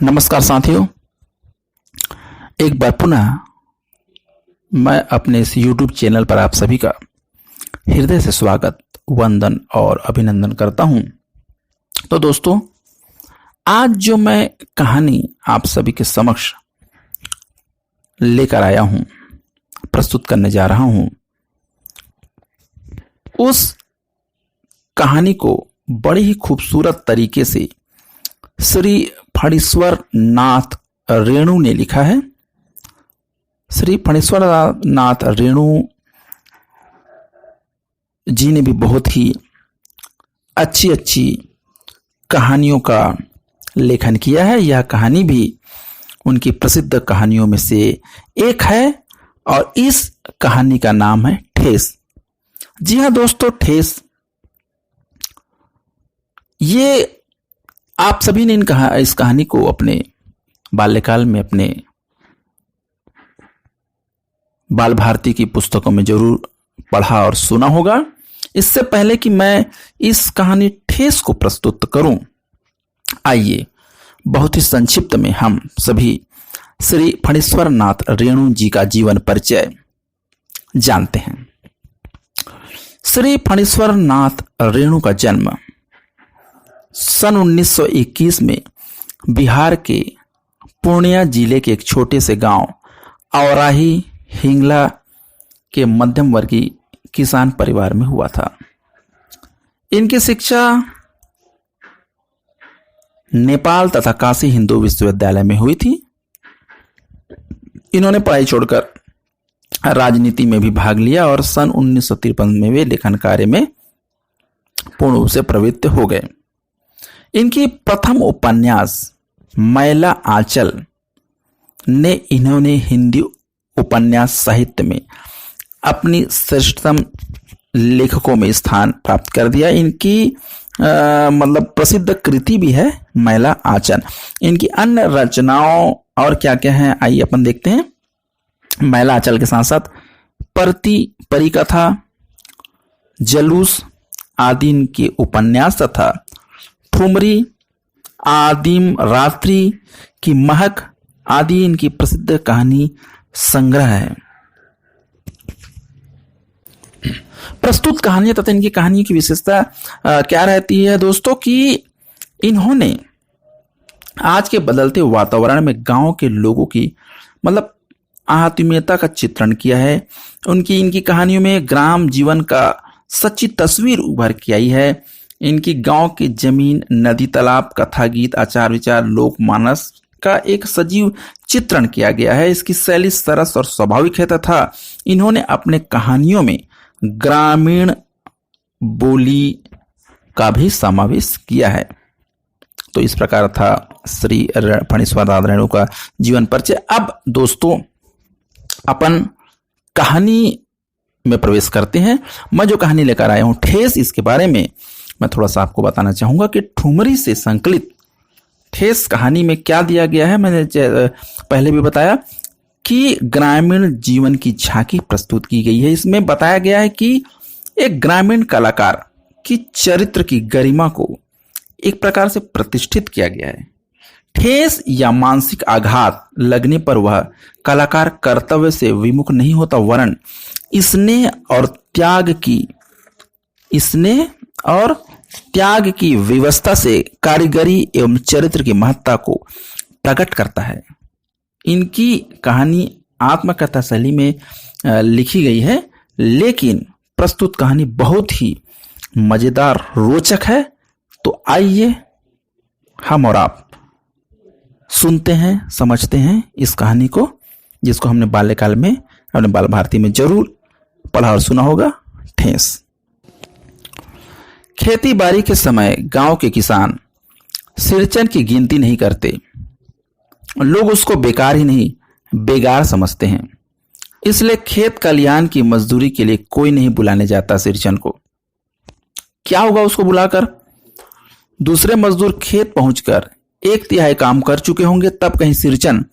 नमस्कार साथियों, एक बार पुनः मैं अपने इस YouTube चैनल पर आप सभी का हृदय से स्वागत, वंदन और अभिनंदन करता हूं। तो दोस्तों, आज जो मैं कहानी आप सभी के समक्ष लेकर आया हूं, प्रस्तुत करने जा रहा हूं, उस कहानी को बड़े ही खूबसूरत तरीके से श्री फणीश्वर नाथ रेणु ने लिखा है। श्री फणीश्वर नाथ रेणु जी ने भी बहुत ही अच्छी कहानियों का लेखन किया है। यह कहानी भी उनकी प्रसिद्ध कहानियों में से एक है और इस कहानी का नाम है ठेस। जी हाँ दोस्तों, ठेस ये आप सभी ने इस कहानी को अपने बाल्यकाल में अपने बाल भारती की पुस्तकों में जरूर पढ़ा और सुना होगा। इससे पहले कि मैं इस कहानी ठेस को प्रस्तुत करूं, आइए बहुत ही संक्षिप्त में हम सभी श्री फणीश्वर नाथ रेणु जी का जीवन परिचय जानते हैं। श्री फणीश्वर नाथ रेणु का जन्म सन 1921 में बिहार के पूर्णिया जिले के एक छोटे से गांव औराही हिंगला के मध्यम वर्गीय किसान परिवार में हुआ था। इनकी शिक्षा नेपाल तथा काशी हिंदू विश्वविद्यालय में हुई थी। इन्होंने पढ़ाई छोड़कर राजनीति में भी भाग लिया और सन 1953 में वे लेखन कार्य में पूर्ण रूप से प्रवृत्त हो गए। इनकी प्रथम उपन्यास मैला आंचल ने इन्होंने हिंदी उपन्यास साहित्य में अपनी श्रेष्ठतम लेखकों में स्थान प्राप्त कर दिया। इनकी प्रसिद्ध कृति भी है मैला आंचल। इनकी अन्य रचनाओं और क्या क्या है, आइए अपन देखते हैं। मैला आंचल के साथ साथ परिकथा, जलूस आदि इनके उपन्यास तथा ठुमरी, आदिम रात्रि की महक आदि इनकी प्रसिद्ध कहानी संग्रह है। प्रस्तुत कहानियां तथा इनकी कहानियों की विशेषता क्या रहती है दोस्तों, कि इन्होंने आज के बदलते वातावरण में गांव के लोगों की आत्मीयता का चित्रण किया है। इनकी कहानियों में ग्राम जीवन का सच्ची तस्वीर उभर के आई है। इनकी गांव की जमीन, नदी, तालाब, कथा, गीत, आचार विचार, लोक मानस का एक सजीव चित्रण किया गया है। इसकी शैली सरस और स्वाभाविक है तथा इन्होंने अपने कहानियों में ग्रामीण बोली का भी समावेश किया है। तो इस प्रकार था श्री फणीश्वर नाथ रेणु का जीवन परिचय। अब दोस्तों, अपन कहानी में प्रवेश करते हैं। मैं जो कहानी लेकर आया हूं ठेस, इसके बारे में मैं थोड़ा सा आपको बताना चाहूंगा कि ठुमरी से संकलित ठेस कहानी में क्या दिया गया है। मैंने पहले भी बताया कि ग्रामीण जीवन की झांकी प्रस्तुत की गई है। इसमें बताया गया है कि एक ग्रामीण कलाकार की चरित्र की गरिमा को एक प्रकार से प्रतिष्ठित किया गया है। ठेस या मानसिक आघात लगने पर वह कलाकार कर्तव्य से विमुख नहीं होता, वरन स्नेह और त्याग की व्यवस्था से कारीगरी एवं चरित्र की महत्ता को प्रकट करता है। इनकी कहानी आत्मकथा शैली में लिखी गई है, लेकिन प्रस्तुत कहानी बहुत ही मजेदार, रोचक है। तो आइए हम और आप सुनते हैं, समझते हैं इस कहानी को, जिसको हमने बाल्यकाल में अपने बाल भारती में जरूर पढ़ा और सुना होगा। ठेस। खेती बाड़ी के समय गांव के किसान सिरचन की गिनती नहीं करते। लोग उसको बेकार ही नहीं, बेगार समझते हैं। इसलिए खेत खलिहान की मजदूरी के लिए कोई नहीं बुलाने जाता सिरचन को। क्या होगा उसको बुलाकर? दूसरे मजदूर खेत पहुंचकर 1/3 काम कर चुके होंगे, तब कहीं सिरचन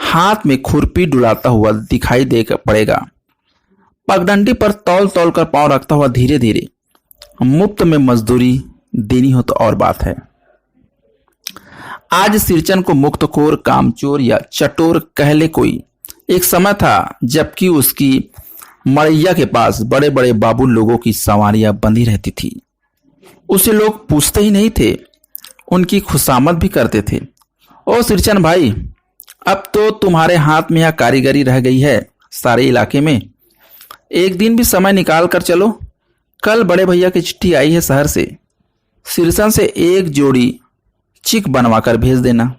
हाथ में खुरपी डुलाता हुआ दिखाई दे पड़ेगा। पगडंडी पर तौल तौल कर पांव रखता हुआ धीरे धीरे। मुफ्त में मजदूरी देनी हो तो और बात है। आज सिरचन को मुक्तखोर, कामचोर या चटोर कह ले कोई। एक समय था जबकि उसकी मड़ैया के पास बड़े बड़े बाबू लोगों की सवारियां बंधी रहती थी। उसे लोग पूछते ही नहीं थे, उनकी खुशामद भी करते थे। ओ सिरचन भाई, अब तो तुम्हारे हाथ में यह कारीगरी रह गई है सारे इलाके में। एक दिन भी समय निकाल कर चलो। कल बड़े भैया की चिट्ठी आई है शहर से। सिरसन से एक जोड़ी चिक बनवा कर भेज देना।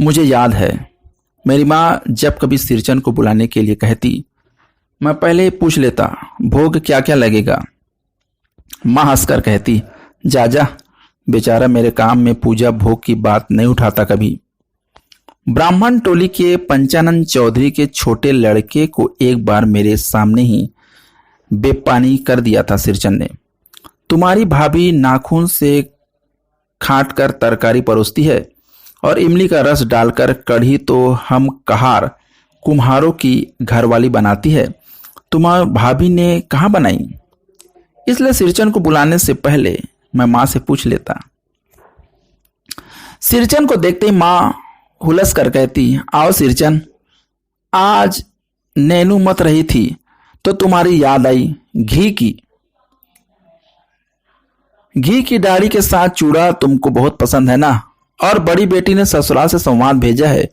मुझे याद है, मेरी माँ जब कभी सिरचन को बुलाने के लिए कहती, मैं पहले ही पूछ लेता भोग क्या क्या लगेगा। माँ हंसकर कहती, जा जा, बेचारा मेरे काम में पूजा भोग की बात नहीं उठाता कभी। ब्राह्मण टोली के पंचानंद चौधरी के छोटे लड़के को एक बार मेरे सामने ही बेपानी कर दिया था सिरचन ने। तुम्हारी भाभी नाखून से खाट कर तरकारी परोसती है और इमली का रस डालकर कढ़ी तो हम कहार कुम्हारों की घरवाली बनाती है, तुम्हारी भाभी ने कहाँ बनाई। इसलिए सिरचन को बुलाने से पहले मैं माँ से पूछ लेता। सिरचन को देखते ही माँ हुलस कर कहती, आओ सिरचन, आज नैनू मत रही थी तो तुम्हारी याद आई घी की डाली के साथ चूड़ा तुमको बहुत पसंद है ना। और बड़ी बेटी ने ससुराल से संवाद भेजा है,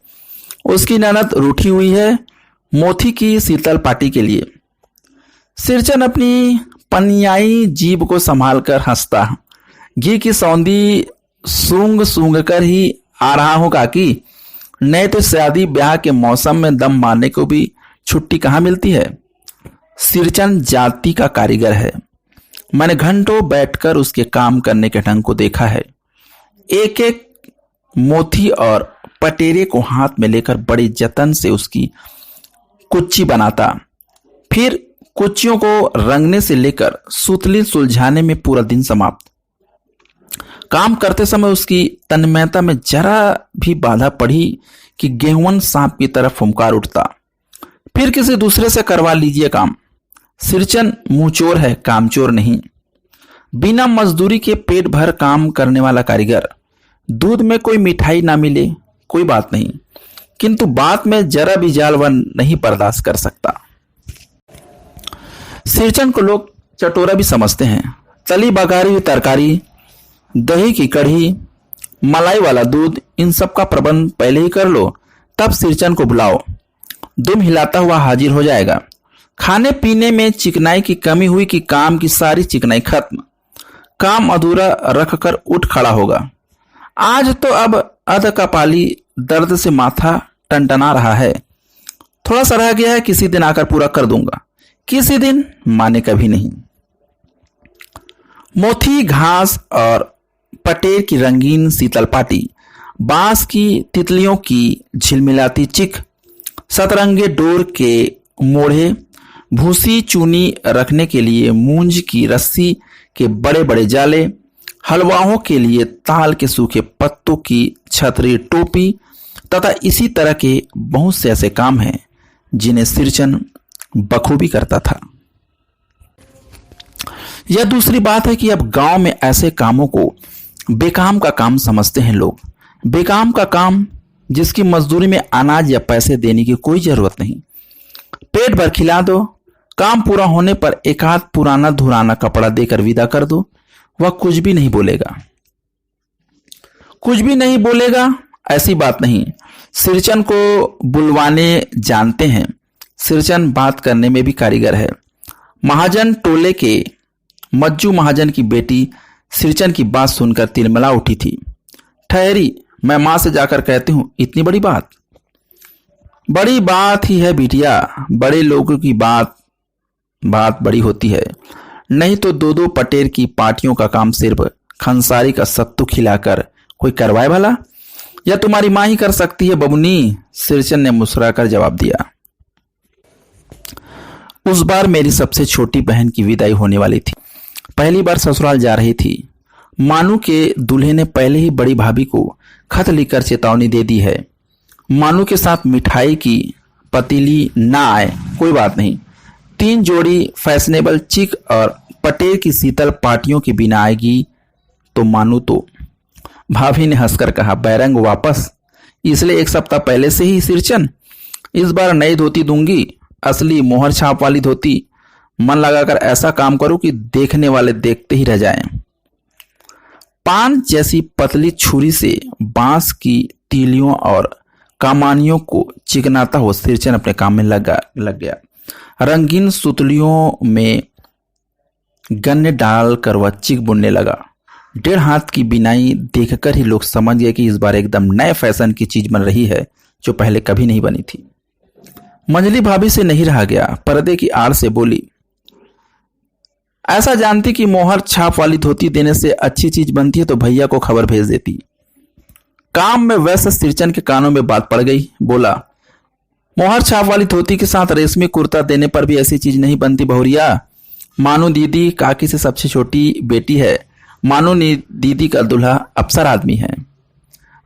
उसकी ननद रूठी हुई है मोती की शीतल पार्टी के लिए। सिरचन अपनी पनियाई जीभ को संभाल कर हंसता, घी की सौंधी सूंघ सूंघ कर ही आ रहा हूं काकी, नहीं तो शादी ब्याह के मौसम में दम मारने को भी छुट्टी कहाँ मिलती है। सिरचन जाति का कारीगर है। मैंने घंटों बैठकर उसके काम करने के ढंग को देखा है। एक एक मोती और पटेरे को हाथ में लेकर बड़े जतन से उसकी कुच्ची बनाता, फिर कुच्चियों को रंगने से लेकर सुतली सुलझाने में पूरा दिन समाप्त। काम करते समय उसकी तन्मयता में जरा भी बाधा पड़ी कि गेहूं सांप की तरफ फुमकार उठता। फिर किसी दूसरे से करवा लीजिए काम। सिरचन मुंहचोर है, कामचोर नहीं। बिना मजदूरी के पेट भर काम करने वाला कारीगर। दूध में कोई मिठाई ना मिले कोई बात नहीं, किंतु बात में जरा भी जाल वह नहीं बर्दाश्त कर सकता। सिरचन को लोग चटोरा भी समझते हैं। तली बघारी हुई तरकारी, दही की कढ़ी, मलाई वाला दूध, इन सब का प्रबंध पहले ही कर लो, तब सिरचन को बुलाओ, दुम हिलाता हुआ हाजिर हो जाएगा। खाने पीने में चिकनाई की कमी हुई कि काम की सारी चिकनाई खत्म। काम अधूरा रखकर उठ खड़ा होगा। आज तो अब अध कपाली दर्द से माथा टनटना रहा है, थोड़ा सा रह गया है, किसी दिन आकर पूरा कर दूंगा। किसी दिन माने कभी नहीं। मोती घास और पटेर की रंगीन शीतल पाटी, बांस की तितलियों की झिलमिलाती चिक, सतरंगे डोर के मोढ़े, भूसी चूनी रखने के लिए मूंज की रस्सी के बड़े बड़े जाले, हलवाओं के लिए ताल के सूखे पत्तों की छतरी टोपी तथा इसी तरह के बहुत से ऐसे काम हैं जिन्हें सिरचन बखूबी करता था। यह दूसरी बात है कि अब गांव में ऐसे कामों को बेकाम का काम समझते हैं लोग। बेकाम का काम जिसकी मजदूरी में अनाज या पैसे देने की कोई जरूरत नहीं, पेट भर खिला दो, काम पूरा होने पर एक आध पुराना धुराना कपड़ा देकर विदा कर दो, वह कुछ भी नहीं बोलेगा। कुछ भी नहीं बोलेगा ऐसी बात नहीं। सिरचन को बुलवाने जानते हैं। सिरचन बात करने में भी कारीगर है। महाजन टोले के मज्जू महाजन की बेटी सिरचन की बात सुनकर तिलमिला उठी थी। ठहरी, मैं मां से जाकर कहती हूं, इतनी बड़ी बात। बड़ी बात ही है बिटिया, बड़े लोगों की बात बड़ी होती है। नहीं तो दो दो पटेर की पार्टियों का काम सिर्फ खंसारी का सत्तू खिलाकर कोई करवाए भला, या तुम्हारी मां ही कर सकती है बबुनी। सिरचन ने मुस्कुराकर जवाब दिया। उस बार मेरी सबसे छोटी बहन की विदाई होने वाली थी। पहली बार ससुराल जा रही थी। मानू के दूल्हे ने पहले ही बड़ी भाभी को खत लिखकर चेतावनी दे दी है। मानू के साथ मिठाई की पतीली ना आए कोई बात नहीं, 3 जोड़ी फैशनेबल चिक और पटेर की शीतल पार्टियों के बिना आएगी तो मानू तो। भाभी ने हंसकर कहा, बैरंग वापस? इसलिए एक सप्ताह पहले से ही सिरचन? इस बार नई धोती दूंगी, असली मोहर छाप वाली धोती। मन लगाकर ऐसा काम करो कि देखने वाले देखते ही रह जाएं। पान जैसी पतली छुरी से बांस की तीलियों और कमानियों को चिकनाता हुआ सिरचन अपने काम में लग गया। रंगीन सुतलियों में गन्ने डालकर वह चिक बुनने लगा। 1.5 हाथ की बिनाई देखकर ही लोग समझ गए कि इस बार एकदम नए फैशन की चीज बन रही है, जो पहले कभी नहीं बनी थी। मंजली भाभी से नहीं रहा गया, पर्दे की आड़ से बोली, ऐसा जानती कि मोहर छाप वाली धोती देने से अच्छी चीज बनती है तो भैया को खबर भेज देती। काम में व्यस्त सिरचन के कानों में बात पड़ गई। बोला, मोहर छाप वाली धोती के साथ रेशमी कुर्ता देने पर भी ऐसी चीज नहीं बनती बहुरिया। मानू दीदी काकी से सबसे छोटी बेटी है। मानू दीदी का दूल्हा अफसर आदमी है।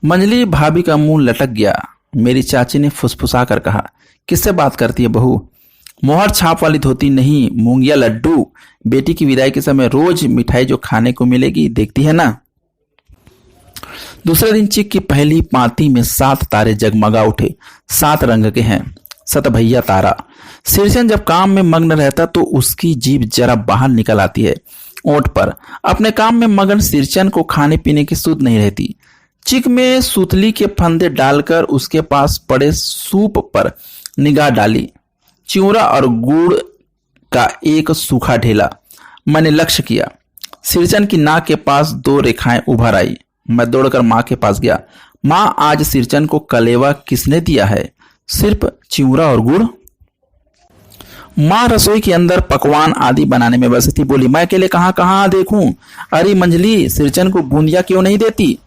मंजली भाभी का मुंह लटक गया। मेरी चाची ने फुसफुसा कर कहा, किससे बात करती है बहू? मोहर छाप वाली धोती नहीं, मूंगिया लड्डू। बेटी की विदाई के समय रोज मिठाई जो खाने को मिलेगी, देखती है ना। दूसरे दिन चिक की पहली पांति में 7 तारे जगमगा उठे। 7 रंग के हैं। सत भैया तारा। सिरचन जब काम में मग्न रहता तो उसकी जीभ जरा बाहर निकल आती है ओंठ पर। अपने काम में मगन सिरचन को खाने पीने की सुध नहीं रहती। चिक में सूतली के फंदे डालकर उसके पास पड़े सूप पर निगाह डाली। चिवड़ा और गुड़ का एक सूखा ढेला। मैंने लक्ष्य किया। सिरचन की नाक के पास 2 रेखाएं उभर आई। मैं दौड़कर मां के पास गया। मां, आज सिरचन को कलेवा किसने दिया है? सिर्फ चिवड़ा और गुड़? मां रसोई के अंदर पकवान आदि बनाने में व्यस्त थी। बोली, मैं अकेले कहां कहां देखूं? अरे मंजली, सिरचन को बूंदिया क्यों नहीं देती?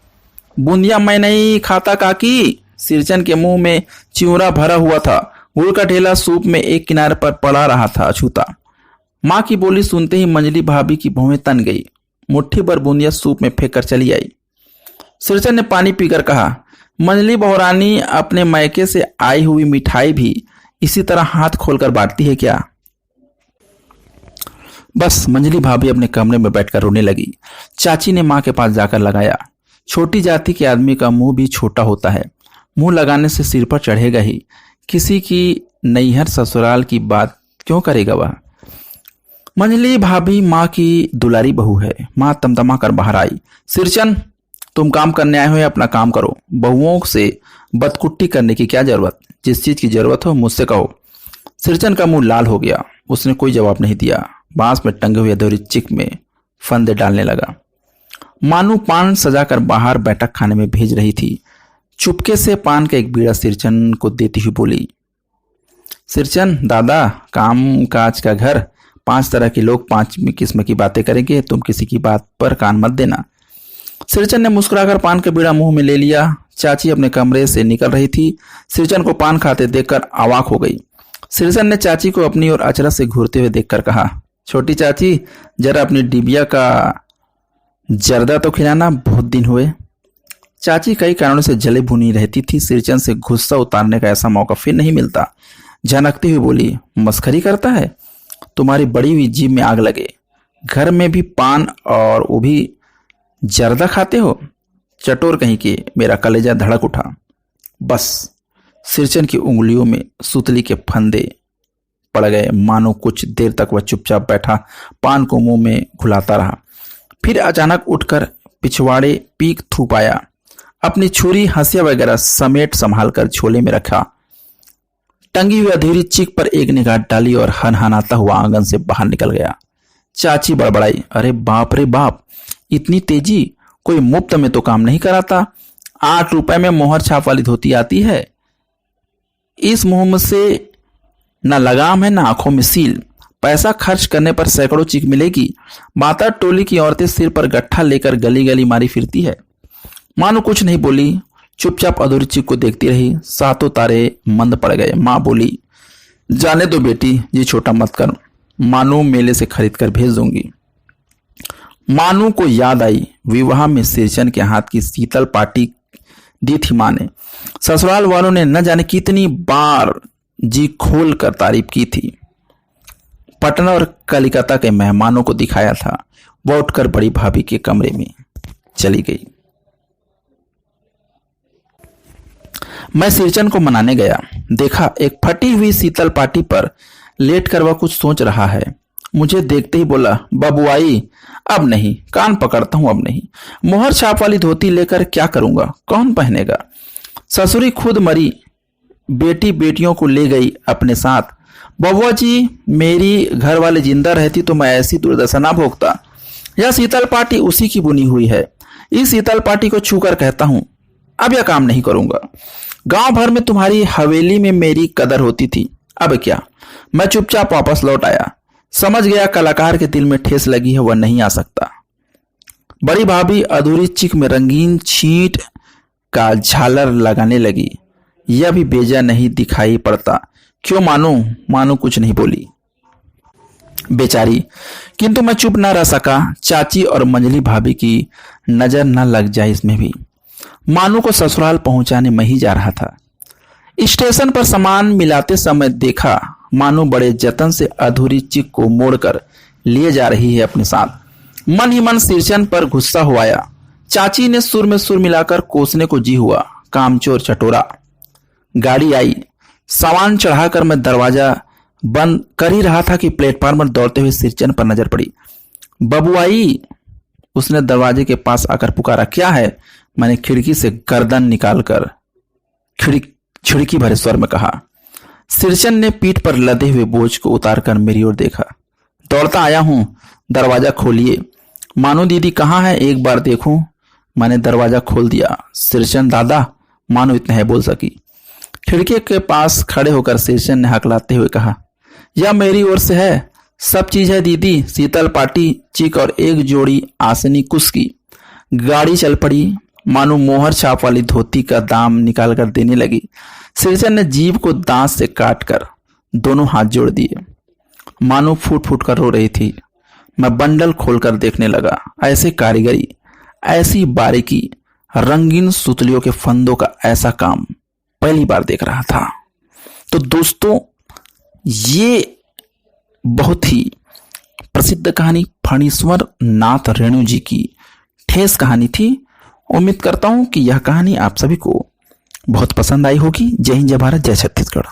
बूंदिया मैं नहीं खाता काकी। सिरचन के मुंह में चिवड़ा भरा हुआ था। गुड़ का ढेला सूप में एक किनारे पर पड़ा रहा था अछूता। मां की बोली सुनते ही मंजली भाभी की भौहें तन गई। मुट्ठी भर बूंदिया सूप में फेंक कर चली आई। सिरचन ने पानी पीकर कहा, मंजली बहुरानी अपने मैके से आई हुई मिठाई भी इसी तरह हाथ खोलकर बांटती है क्या? बस मंजली भाभी अपने कमरे में बैठकर रोने लगी। चाची ने मां के पास जाकर लगाया। छोटी जाति के आदमी का मुंह भी छोटा होता है। मुंह लगाने से सिर पर चढ़ेगा ही। किसी की नैहर ससुराल की बात क्यों करेगा वह? मंजली भाभी मां की दुलारी बहू है। मां तमतमा कर बाहर आई। सिरचन, तुम काम करने आए हो या अपना काम करो। बहुओं से बदकुट्टी करने की क्या जरूरत? जिस चीज की जरूरत हो मुझसे कहो। सिरचन का मुंह लाल हो गया। उसने कोई जवाब नहीं दिया। बांस में टंगे हुए अधूरी चिक में फंदे डालने लगा। मानू पान सजाकर बाहर बैठक खाने में भेज रही थी। चुपके से पान का एक बीड़ा सिरचन को देती हुई बोली, सिरचन दादा, काम काज का घर, 5 तरह के लोग 5 किस्म की बातें करेंगे। तुम किसी की बात पर कान मत देना। सिरचन ने मुस्कुराकर पान का बीड़ा मुंह में ले लिया। चाची अपने कमरे से निकल रही थी। सिरचन को पान खाते देखकर अवाक हो गई। सिरचन ने चाची को अपनी ओर अचरज से घूरते हुए देखकर कहा, छोटी चाची, जरा अपनी डिबिया का जर्दा तो खिलाना, बहुत दिन हुए। चाची कई कारणों से जले भुनी रहती थी। सिरचन से गुस्सा उतारने का ऐसा मौका फिर नहीं मिलता। झनकती हुई बोली, मस्खरी करता है? तुम्हारी बड़ी हुई जीभ में आग लगे। घर में भी पान और वो भी जर्दा खाते हो? चटोर कहीं के। मेरा कलेजा धड़क उठा। बस सिरचन की उंगलियों में सुतली के फंदे पड़ गए। मानो कुछ देर तक वह चुपचाप बैठा पान को मुंह में घुलाता रहा। फिर अचानक उठकर पिछवाड़े पीक थूप आया। अपनी छुरी, हंसिया वगैरह समेट संभाल कर झोले में रखा। टंगी हुई अधूरी चिक पर एक निगाह डाली और हनहनाता हुआ आंगन से बाहर निकल गया। चाची बड़बड़ाई, अरे बाप रे बाप, इतनी तेजी! कोई मुफ्त में तो काम नहीं कराता। 8 रुपए में मोहर छाप वाली धोती आती है। इस मुंह से न लगाम है, न आंखों में सील। पैसा खर्च करने पर सैकड़ों चिक मिलेगी। माता टोली की औरतें सिर पर गट्ठा लेकर गली गली मारी फिरती है। मानो कुछ नहीं बोली, चुपचाप अधूरी चिक को देखती रही। 7 तारे मंद पड़ गए। मां बोली, जाने दो बेटी, ये छोटा मत करो। मानू मेले से खरीद कर भेज दूंगी। मानू को याद आई, विवाह में सिरचन के हाथ की शीतल पार्टी दी थी मां ने। ससुराल वालों ने न जाने कितनी बार जी खोल कर तारीफ की थी। पटना और कलिकता के मेहमानों को दिखाया था। वह उठकर बड़ी भाभी के कमरे में चली गई। मैं सिरचन को मनाने गया, देखा एक फटी हुई शीतल पाटी पर लेट कर वह कुछ सोच रहा है। मुझे देखते ही बोला, बबुआई अब नहीं, कान पकड़ता हूं अब नहीं। मोहर छाप वाली धोती लेकर क्या करूंगा, कौन पहनेगा। ससुरी खुद मरी, बेटी बेटियों को ले गई अपने साथ। बबुआ जी, मेरी घर वाले जिंदा रहती तो मैं ऐसी दुर्दशा ना भोगता। यह शीतल पाटी उसी की बुनी हुई है। इस शीतल पाटी को छूकर कहता हूं, अब यह काम नहीं करूंगा। गांव भर में तुम्हारी हवेली में मेरी कदर होती थी, अब क्या। मैं चुपचाप वापस लौट आया। समझ गया कलाकार के दिल में ठेस लगी है, वह नहीं आ सकता। बड़ी भाभी अधूरी चिक में रंगीन छींट का झालर लगाने लगी। यह भी बेजा नहीं दिखाई पड़ता। क्यों मानू? मानू कुछ नहीं बोली बेचारी। किंतु मैं चुप न रह सका। चाची और मंजली भाभी की नजर न लग जाए इसमें भी। मानू को ससुराल पहुंचाने में ही जा रहा था। स्टेशन पर सामान मिलाते समय देखा मानू बड़े जतन से अधूरी चिक को मोड़कर लिए जा रही है अपने साथ। मन ही मन सिरचन पर गुस्सा हो आया। चाची ने सुर में सुर मिलाकर कोसने को जी हुआ, कामचोर चटोरा। गाड़ी आई। सामान चढ़ाकर मैं दरवाजा बंद कर ही रहा था कि प्लेटफार्म पर दौड़ते हुए सिरचन पर नजर पड़ी। बबुआई, उसने दरवाजे के पास आकर पुकारा। क्या है? मैंने खिड़की से गर्दन निकालकर खिड़की भरे स्वर में कहा। सिरचन ने पीठ पर लदे हुए बोझ को उतारकर मेरी ओर देखा। दौड़ता आया हूं, दरवाजा खोलिए। मानो दीदी कहाँ है, एक बार देखूं। मैंने दरवाजा खोल दिया। सिरचन दादा, मानो इतना है बोल सकी। खिड़की के पास खड़े होकर सिरचन ने हकलाते हुए कहा, यह मेरी ओर से है, सब चीज है दीदी, शीतल पाटी, चिक और एक जोड़ी आसनी कुश की। गाड़ी चल पड़ी। मानो मोहर छाप वाली धोती का दाम निकाल कर देने लगी। सिरचन ने जीभ को दांत से काटकर दोनों हाथ जोड़ दिए। मानो फूट फूट कर रो रही थी। मैं बंडल खोलकर देखने लगा। ऐसे कारीगरी, ऐसी बारीकी, रंगीन सुतलियों के फंदों का ऐसा काम पहली बार देख रहा था। तो दोस्तों, ये बहुत ही प्रसिद्ध कहानी फणीश्वर नाथ रेणु जी की ठेस कहानी थी। उम्मीद करता हूं कि यह कहानी आप सभी को बहुत पसंद आई होगी। जय हिंद, जय भारत, जय छत्तीसगढ़।